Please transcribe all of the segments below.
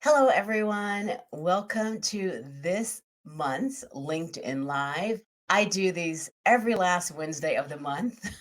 Hello, everyone. Welcome to this month's LinkedIn Live. I do these every last Wednesday of the month.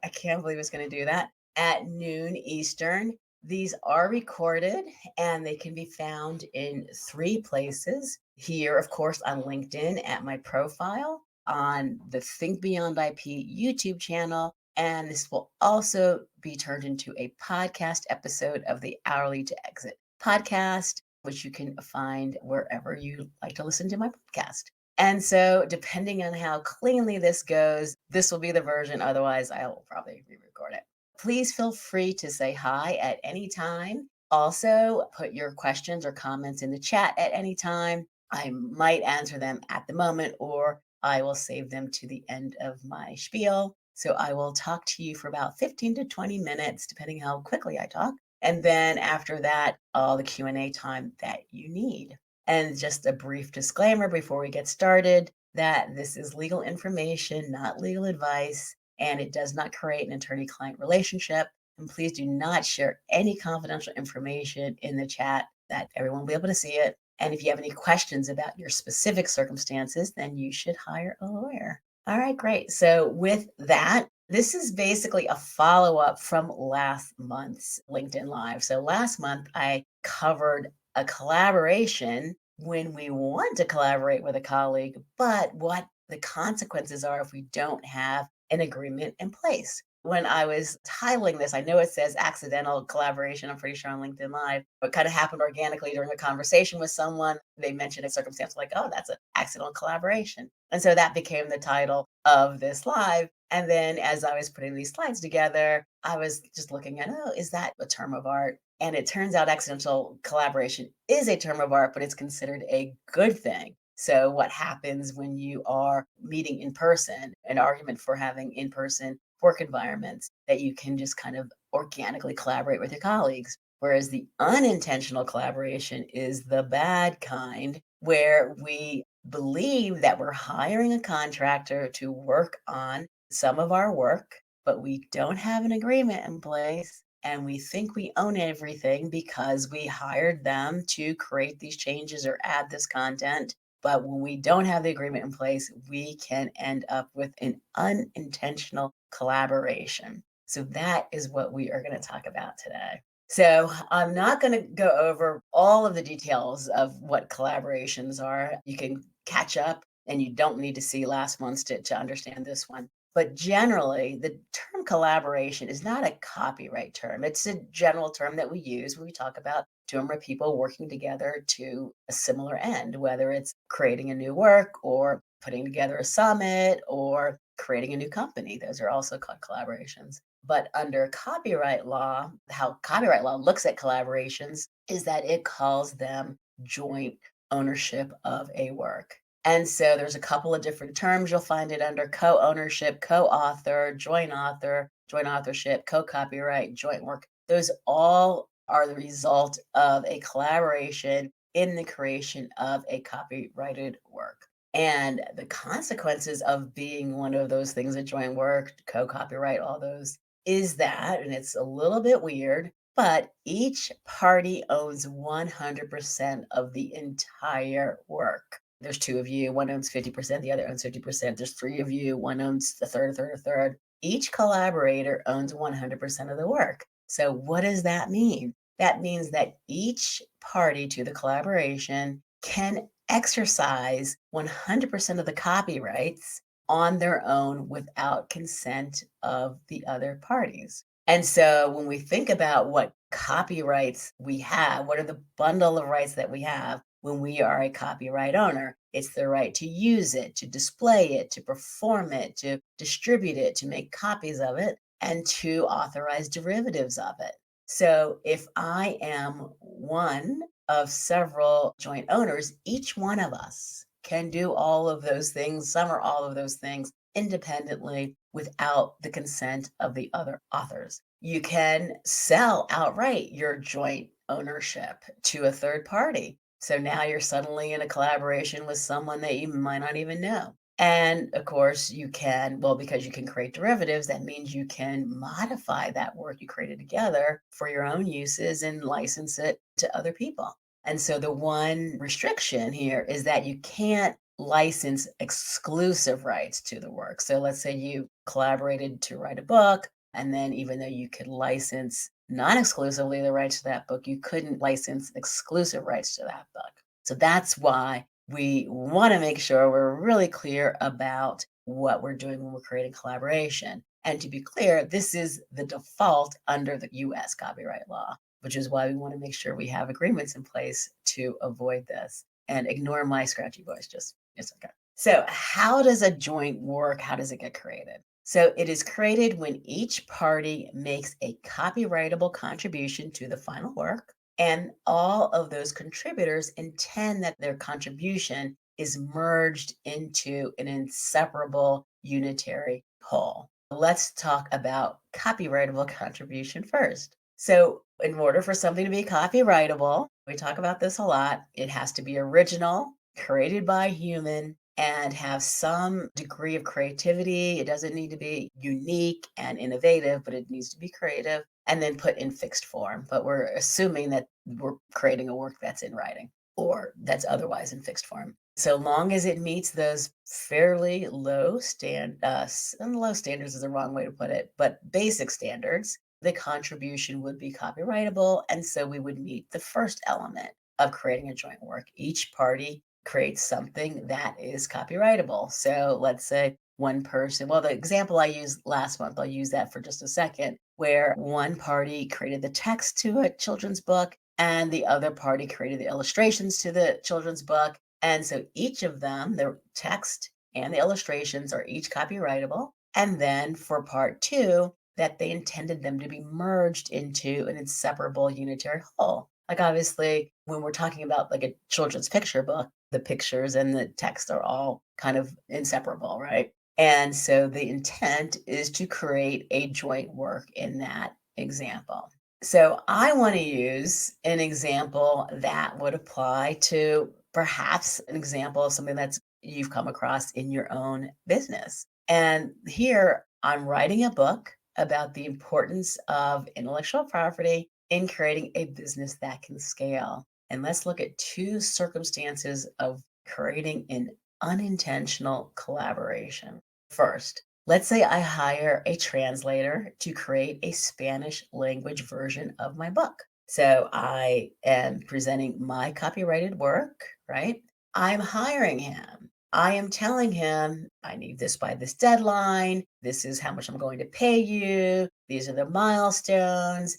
I can't believe it's going to do that at noon Eastern. These are recorded and they can be found in three places. Here, of course, on LinkedIn at my profile, on the Think Beyond IP YouTube channel. And this will also be turned into a podcast episode of the Hourly to Exit podcast, which you can find wherever you like to listen to my podcast. And so, depending on how cleanly this goes, this will be the version. Otherwise, I will probably re record it. Please feel free to say hi at any time. Also, put your questions or comments in the chat at any time. I might answer them at the moment, or I will save them to the end of my spiel. So, I will talk to you for about 15 to 20 minutes, depending how quickly I talk. And then after that, all the Q&A time that you need. And just a brief disclaimer before we get started that this is legal information, not legal advice, and it does not create an attorney client relationship. And please do not share any confidential information in the chat that everyone will be able to see it. And if you have any questions about your specific circumstances, then you should hire a lawyer. All right, great. So, with that, this is basically a follow up from last month's LinkedIn Live. So, last month I covered a collaboration when we want to collaborate with a colleague, but what the consequences are if we don't have an agreement in place. When I was titling this, I know it says accidental collaboration, I'm pretty sure on LinkedIn Live, but kind of happened organically during a conversation with someone. They mentioned a circumstance like, oh, that's an accidental collaboration. And so that became the title of this live. And then as I was putting these slides together, I was just looking at, oh, is that a term of art? And it turns out accidental collaboration is a term of art, but it's considered a good thing. So, what happens when you are meeting in person, an argument for having in person work environments that you can just kind of organically collaborate with your colleagues. Whereas the unintentional collaboration is the bad kind, where we believe that we're hiring a contractor to work on some of our work, but we don't have an agreement in place. And we think we own everything because we hired them to create these changes or add this content. But when we don't have the agreement in place, we can end up with an unintentional collaboration. So that is what we are going to talk about today. So I'm not going to go over all of the details of what collaborations are. You can catch up and you don't need to see last month's to understand this one. But generally, the term collaboration is not a copyright term. It's a general term that we use when we talk about two or more people working together to a similar end, whether it's creating a new work or putting together a summit or creating a new company. Those are also called collaborations. But under copyright law, how copyright law looks at collaborations is that it calls them joint ownership of a work. And so there's a couple of different terms. You'll find it under co-ownership, co-author, joint authorship, co-copyright, joint work. Those all are the result of a collaboration in the creation of a copyrighted work. And the consequences of being one of those things, a joint work, co-copyright, all those, is that, and it's a little bit weird, but each party owns 100% of the entire work. There's two of you, one owns 50%, the other owns 50%. There's three of you, one owns a third, a third, a third. Each collaborator owns 100% of the work. So, what does that mean? That means that each party to the collaboration can exercise 100% of the copyrights on their own without consent of the other parties. And so when we think about what copyrights we have, what are the bundle of rights that we have when we are a copyright owner? It's the right to use it, to display it, to perform it, to distribute it, to make copies of it, and to authorize derivatives of it. So if I am one of several joint owners, each one of us can do all of those things, some or all of those things independently without the consent of the other authors. You can sell outright your joint ownership to a third party. So now you're suddenly in a collaboration with someone that you might not even know. And of course, you can, well, because you can create derivatives, that means you can modify that work you created together for your own uses and license it to other people. And so the one restriction here is that you can't license exclusive rights to the work. So let's say you collaborated to write a book, and then even though you could license non exclusively the rights to that book, you couldn't license exclusive rights to that book. So that's why we want to make sure we're really clear about what we're doing when we're creating collaboration. And to be clear, this is the default under the US copyright law, which is why we want to make sure we have agreements in place to avoid this. And ignore my scratchy voice, just it's okay. So, how does a joint work? How does it get created? So, it is created when each party makes a copyrightable contribution to the final work, and all of those contributors intend that their contribution is merged into an inseparable unitary whole. Let's talk about copyrightable contribution first. So, in order for something to be copyrightable, we talk about this a lot, it has to be original, created by a human, and have some degree of creativity. It doesn't need to be unique and innovative, but it needs to be creative and then put in fixed form. But we're assuming that we're creating a work that's in writing or that's otherwise in fixed form. So long as it meets those fairly and low standards is the wrong way to put it, but basic standards, the contribution would be copyrightable. And so we would meet the first element of creating a joint work. Each party creates something that is copyrightable. So let's say one person, well, the example I used last month, I'll use that for just a second, where one party created the text to a children's book and the other party created the illustrations to the children's book. And so each of them, the text and the illustrations are each copyrightable. And then for part two, that they intended them to be merged into an inseparable unitary whole. Like obviously, when we're talking about like a children's picture book, the pictures and the text are all kind of inseparable, right? And so the intent is to create a joint work in that example. So I want to use an example that would apply to perhaps an example of something that's you've come across in your own business. And here I'm writing a book about the importance of intellectual property in creating a business that can scale. And let's look at two circumstances of creating an unintentional collaboration. First, let's say I hire a translator to create a Spanish language version of my book. So I am presenting my copyrighted work, right? I'm hiring him. I am telling him, I need this by this deadline. This is how much I'm going to pay you. These are the milestones.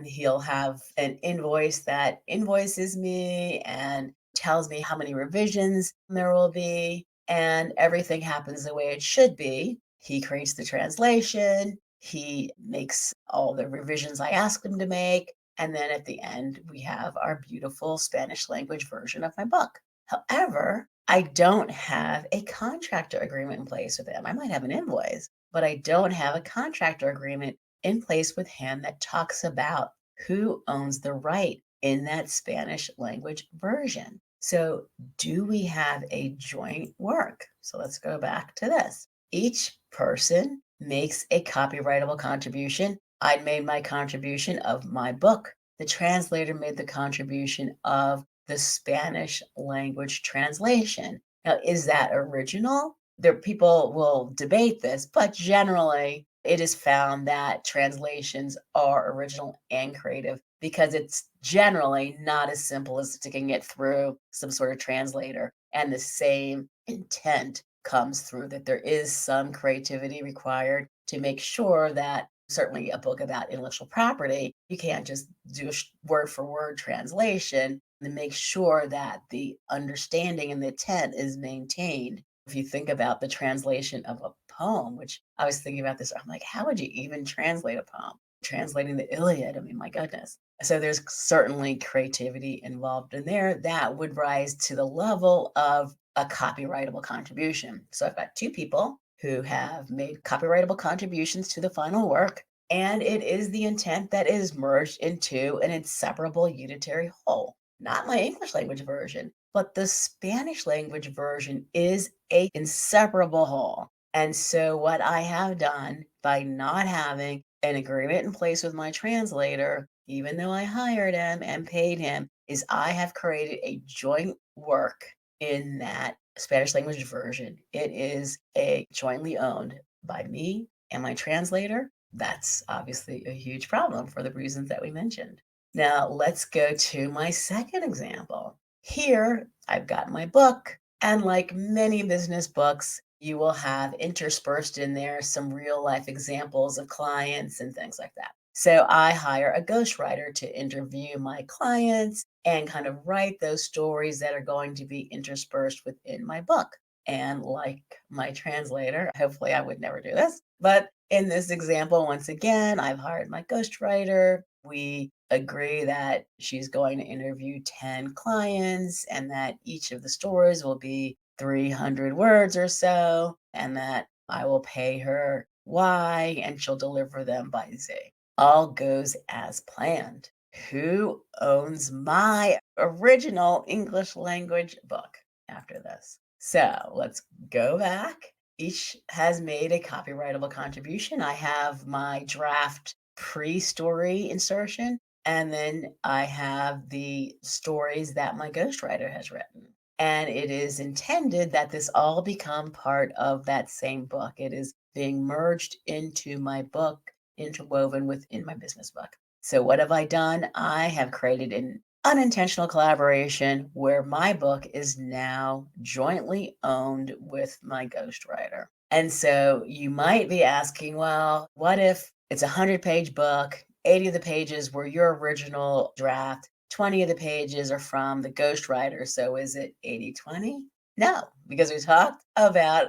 He'll have an invoice that invoices me and tells me how many revisions there will be, and everything happens the way it should be. He creates the translation, he makes all the revisions I asked him to make, and then at the end, we have our beautiful Spanish language version of my book. However, I don't have a contractor agreement in place with him. I might have an invoice, but I don't have a contractor agreement in place with him that talks about who owns the right in that Spanish language version. So, do we have a joint work? So, let's go back to this. Each person makes a copyrightable contribution. I made my contribution of my book. The translator made the contribution of the Spanish language translation. Now, is that original? There people will debate this, but generally it is found that translations are original and creative because it's generally not as simple as sticking it through some sort of translator and the same intent comes through that there is some creativity required to make sure that certainly a book about intellectual property, you can't just do a word for word translation and make sure that the understanding and the intent is maintained. If you think about the translation of a poem, which I was thinking about this, I'm like, how would you even translate a poem? Translating the Iliad, I mean, my goodness. So there's certainly creativity involved in there that would rise to the level of a copyrightable contribution. So I've got two people who have made copyrightable contributions to the final work, and it is the intent that is merged into an inseparable unitary whole. Not my English language version, but the Spanish language version is a inseparable whole. And so what I have done by not having an agreement in place with my translator, even though I hired him and paid him, is I have created a joint work in that Spanish language version. It is a jointly owned by me and my translator. That's obviously a huge problem for the reasons that we mentioned. Now, let's go to my second example. Here, I've got my book, and like many business books, you will have interspersed in there some real life examples of clients and things like that. So I hire a ghostwriter to interview my clients and kind of write those stories that are going to be interspersed within my book. And like my translator, hopefully I would never do this, but in this example, once again, I've hired my ghostwriter. We agree that she's going to interview 10 clients and that each of the stories will be 300 words or so, and that I will pay her Y and she'll deliver them by Z. All goes as planned. Who owns my original English language book after this? So let's go back. Each has made a copyrightable contribution. I have my draft pre-story insertion, and then I have the stories that my ghostwriter has written. And it is intended that this all become part of that same book. It is being merged into my book, interwoven within my business book. So, what have I done? I have created an unintentional collaboration where my book is now jointly owned with my ghostwriter. And so you might be asking, well, what if it's a 100-page book? 80 of the pages were your original draft, 20 of the pages are from the ghostwriter. So is it 80/20? No, because we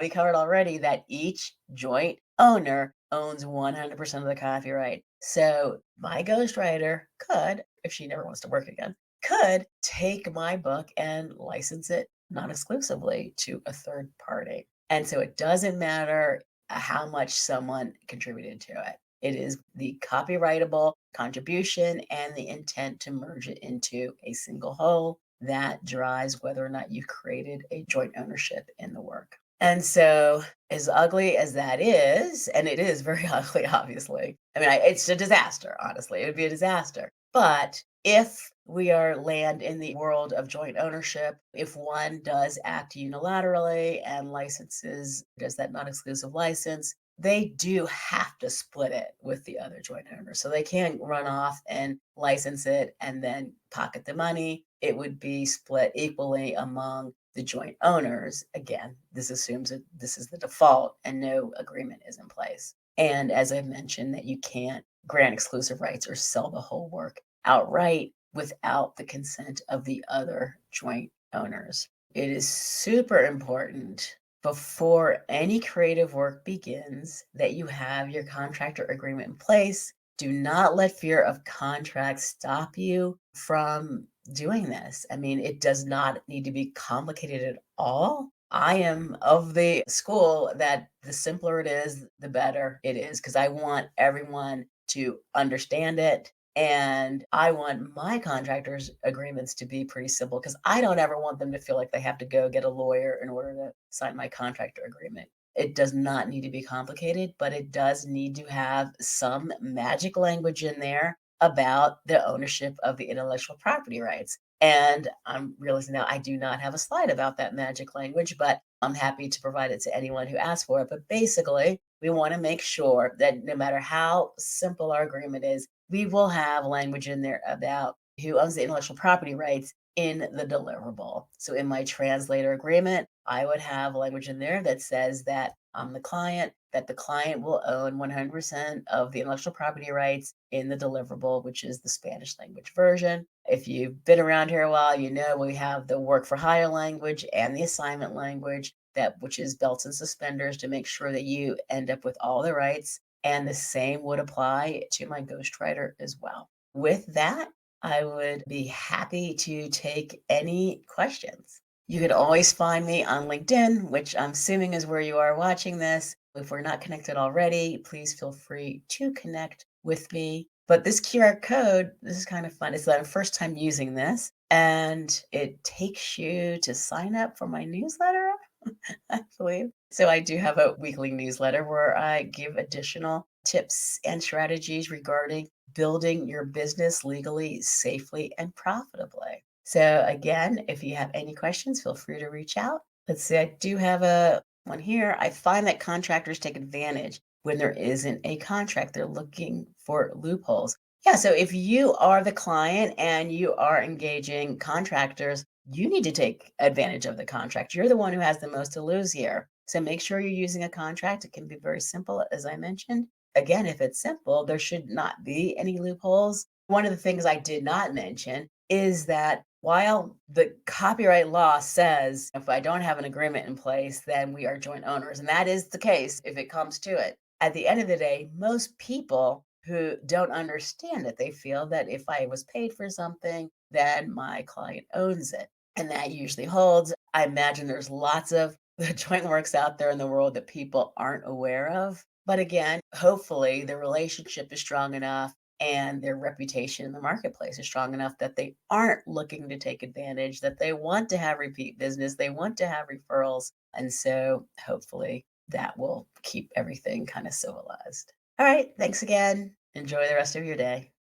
covered already that each joint owner owns 100% of the copyright. So my ghostwriter could, if she never wants to work again, could take my book and license it non exclusively to a third party. And so it doesn't matter how much someone contributed to it. It is the copyrightable contribution and the intent to merge it into a single whole that drives whether or not you've created a joint ownership in the work. And so, as ugly as that is, and it is very ugly, obviously. I mean, it's a disaster, honestly. It would be a disaster. But if we are land in the world of joint ownership, if one does act unilaterally and licenses, does that non exclusive license, they do have to split it with the other joint owner. So they can't run off and license it and then pocket the money. It would be split equally among the joint owners. Again, this assumes that this is the default and no agreement is in place. And as I mentioned, that you can't grant exclusive rights or sell the whole work outright without the consent of the other joint owners. It is super important before any creative work begins that you have your contractor agreement in place. Do not let fear of contract stop you from doing this. I mean, it does not need to be complicated at all. I am of the school that the simpler it is, the better it is, because I want everyone to understand it. And I want my contractors' agreements to be pretty simple because I don't ever want them to feel like they have to go get a lawyer in order to sign my contractor agreement. It does not need to be complicated, but it does need to have some magic language in there about the ownership of the intellectual property rights. And I'm realizing now I do not have a slide about that magic language, but I'm happy to provide it to anyone who asks for it. But basically, we want to make sure that no matter how simple our agreement is, we will have language in there about who owns the intellectual property rights in the deliverable. So in my translator agreement, I would have language in there that says that I'm the client, that the client will own 100% of the intellectual property rights in the deliverable, which is the Spanish language version. If you've been around here a while, you know we have the work for hire language and the assignment language, that which is belts and suspenders to make sure that you end up with all the rights. And the same would apply to my ghostwriter as well. With that, I would be happy to take any questions. You can always find me on LinkedIn, which I'm assuming is where you are watching this. If we're not connected already, please feel free to connect with me. But this QR code, this is kind of fun. It's my first time using this, and it takes you to sign up for my newsletter, I believe. So I do have a weekly newsletter where I give additional tips and strategies regarding building your business legally, safely, and profitably. So again, if you have any questions, feel free to reach out. Let's see, I do have a one here. I find that contractors take advantage when there isn't a contract. They're looking for loopholes. Yeah, so if you are the client and you are engaging contractors, you need to take advantage of the contract. You're the one who has the most to lose here. So make sure you're using a contract. It can be very simple, as I mentioned. Again, if it's simple, there should not be any loopholes. One of the things I did not mention is that while the copyright law says if I don't have an agreement in place, then we are joint owners, and that is the case if it comes to it. At the end of the day, most people who don't understand it, they feel that if I was paid for something, then my client owns it. And that usually holds. I imagine there's lots of joint works out there in the world that people aren't aware of. But again, hopefully the relationship is strong enough and their reputation in the marketplace is strong enough that they aren't looking to take advantage, that they want to have repeat business, they want to have referrals. And so hopefully that will keep everything kind of civilized. All right. Thanks again. Enjoy the rest of your day.